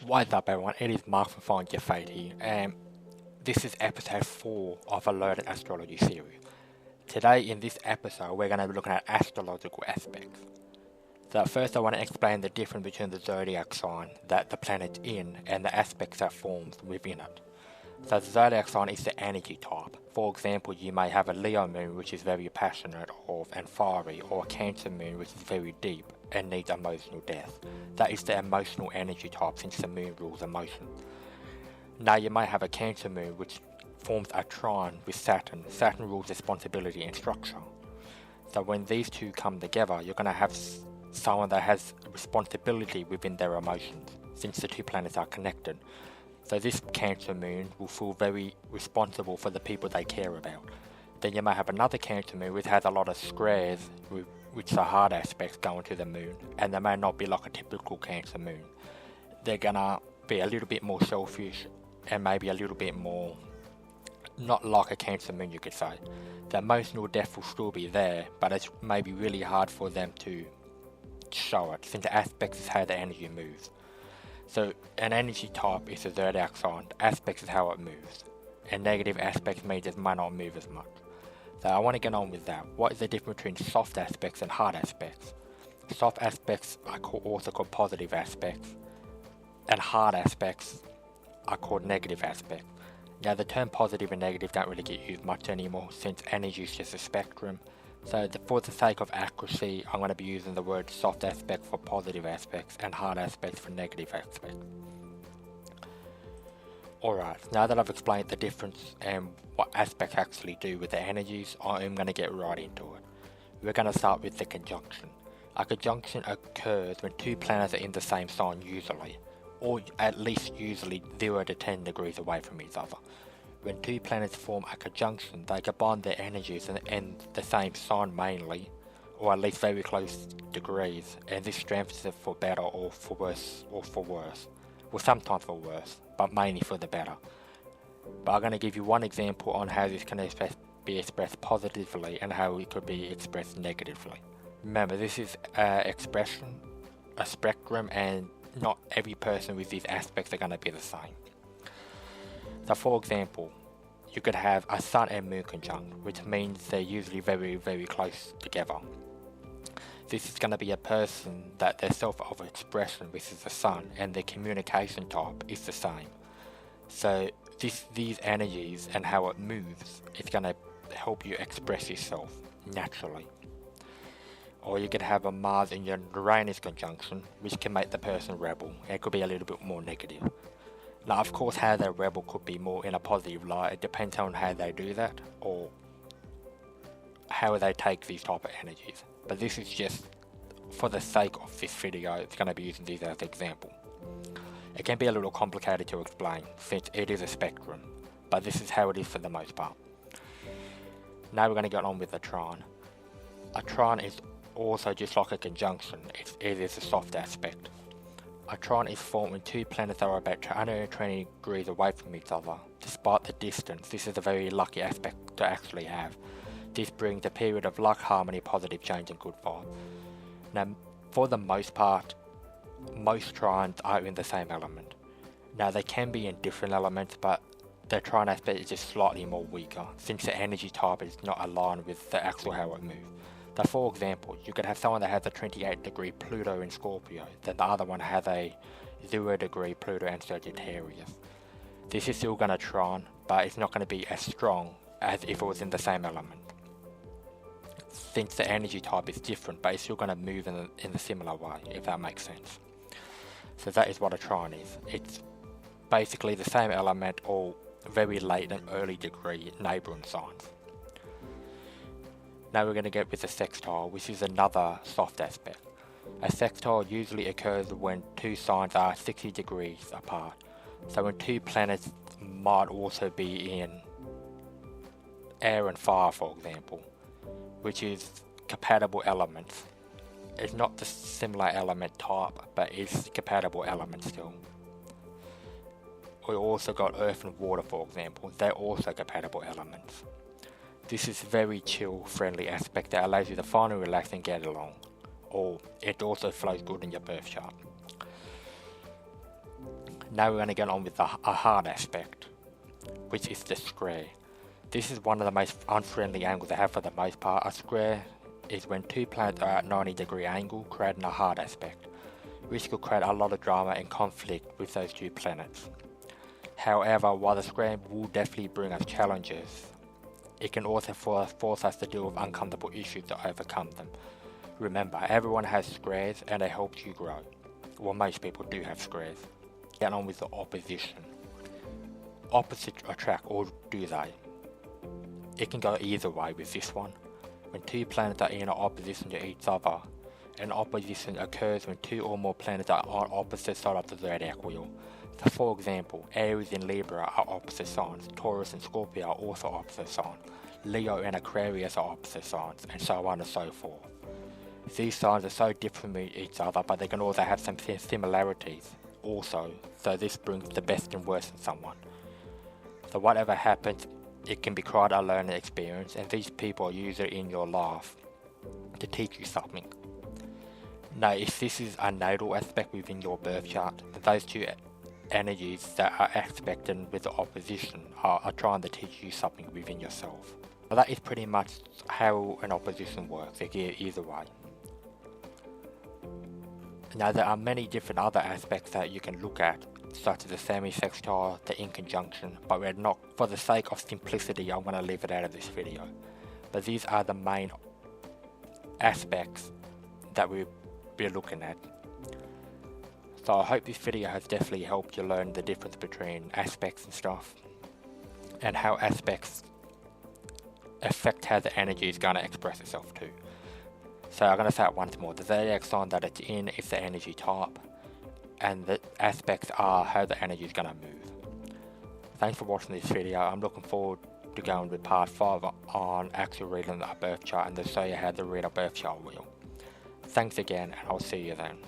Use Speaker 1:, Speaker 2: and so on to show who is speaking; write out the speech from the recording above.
Speaker 1: What's up everyone, it is Mark from Find Your Fait here, and this is episode 4 of a Learning Astrology series. Today in this episode we're going to be looking at astrological aspects. So first I want to explain the difference between the zodiac sign that the planet's in and the aspects that forms within it. So the zodiac sign is the energy type. For example, you may have a Leo moon which is very passionate and fiery, or a Cancer moon which is very deep and needs emotional depth. That is the emotional energy type, since the moon rules emotion. Now you may have a Cancer moon which forms a trine with Saturn. Saturn rules responsibility and structure. So when these two come together, you're going to have someone that has responsibility within their emotions, since the two planets are connected. So this Cancer moon will feel very responsible for the people they care about. Then you may have another Cancer moon which has a lot of squares, which are hard aspects going to the moon, and they may not be like a typical Cancer moon. They're gonna be a little bit more selfish and maybe a little bit more not like a Cancer moon, you could say. The emotional depth will still be there, but it's maybe really hard for them to show it, since the aspects is how the energy moves. So an energy type is a zodiac sign, aspects is how it moves, and negative aspects means it might not move as much. So I want to get on with that. What is the difference between soft aspects and hard aspects? Soft aspects are also called positive aspects, and hard aspects are called negative aspects. Now the term positive and negative don't really get used much anymore, since energy is just a spectrum. So for the sake of accuracy, I'm going to be using the word soft aspect for positive aspects and hard aspects for negative aspects. Alright, now that I've explained the difference and what aspects actually do with the energies, I'm going to get right into it. We're going to start with the conjunction. A conjunction occurs when two planets are in the same sign usually, or at least usually 0 to 10 degrees away from each other. When two planets form a conjunction, they combine their energies in the same sign mainly, or at least very close degrees, and this strengthens it for better or for worse, Well, sometimes for worse, but mainly for the better. But I'm going to give you one example on how this can be expressed positively and how it could be expressed negatively. Remember, this is expression, a spectrum, and not every person with these aspects are going to be the same. So for example, you could have a Sun and Moon conjunct, which means they're usually very, very close together. This is going to be a person that their self-expression, which is the Sun, and their communication type is the same. So these energies and how it moves is going to help you express yourself naturally. Or you could have a Mars and Uranus conjunction, which can make the person rebel. It could be a little bit more negative. Now, of course, how they're rebel could be more in a positive light. It depends on how they do that, or how they take these type of energies. But this is just for the sake of this video, it's going to be using these as an example. It can be a little complicated to explain, since it is a spectrum, but this is how it is for the most part. Now we're going to get on with the trine. A trine is also just like a conjunction, it is a soft aspect. A trine is formed when two planets are about 120 degrees away from each other. Despite the distance, this is a very lucky aspect to actually have. This brings a period of luck, harmony, positive change and good vibe. Now, for the most part, most trines are in the same element. Now they can be in different elements, but the trine aspect is just slightly more weaker, since the energy type is not aligned with the actual how it moves. So for example, you could have someone that has a 28 degree Pluto in Scorpio, then the other one has a 0 degree Pluto in Sagittarius. This is still going to trine, but it's not going to be as strong as if it was in the same element. Since the energy type is different, but it's still going to move in a similar way, if that makes sense. So that is what a trine is. It's basically the same element, or very late and early degree neighbouring signs. Now we're going to get with the sextile, which is another soft aspect. A sextile usually occurs when two signs are 60 degrees apart. So when two planets might also be in air and fire, for example, which is compatible elements. It's not the similar element type, but it's compatible element still. We also got earth and water, for example. They're also compatible elements. This is very chill, friendly aspect that allows you to finally relax and get along. Or it also flows good in your birth chart. Now we're going to get on with a hard aspect, which is the square. This is one of the most unfriendly angles I have for the most part. A square is when two planets are at 90-degree angle, creating a hard aspect, which could create a lot of drama and conflict with those two planets. However, while the square will definitely bring us challenges, it can also force us to deal with uncomfortable issues to overcome them. Remember, everyone has squares and they help you grow. Well, most people do have squares. Get on with the opposition. Opposites attract, or do they? It can go either way with this one. When two planets are in opposition to each other, an opposition occurs when two or more planets are on opposite sides of the zodiac wheel. So for example, Aries and Libra are opposite signs, Taurus and Scorpio are also opposite signs, Leo and Aquarius are opposite signs, and so on and so forth. These signs are so different from each other, but they can also have some similarities also, so this brings the best and worst in someone. So whatever happens, it can be quite a learning experience, and these people are usually in your life to teach you something. Now, if this is a natal aspect within your birth chart, those two energies that are aspecting with the opposition are trying to teach you something within yourself. So that is pretty much how an opposition works, either way. Now, there are many different other aspects that you can look at, such as the semi-sextile, the in conjunction, but we're not, for the sake of simplicity, I'm going to leave it out of this video. But these are the main aspects that we'll be looking at. So I hope this video has definitely helped you learn the difference between aspects and stuff, and how aspects affect how the energy is going to express itself too. So I'm going to say it once more. The zodiac sign that it's in is the energy type, and the aspects are how the energy is going to move. Thanks for watching this video. I'm looking forward to going with part 5 on actually reading a birth chart and to show you how to read a birth chart wheel. Thanks again, and I'll see you then.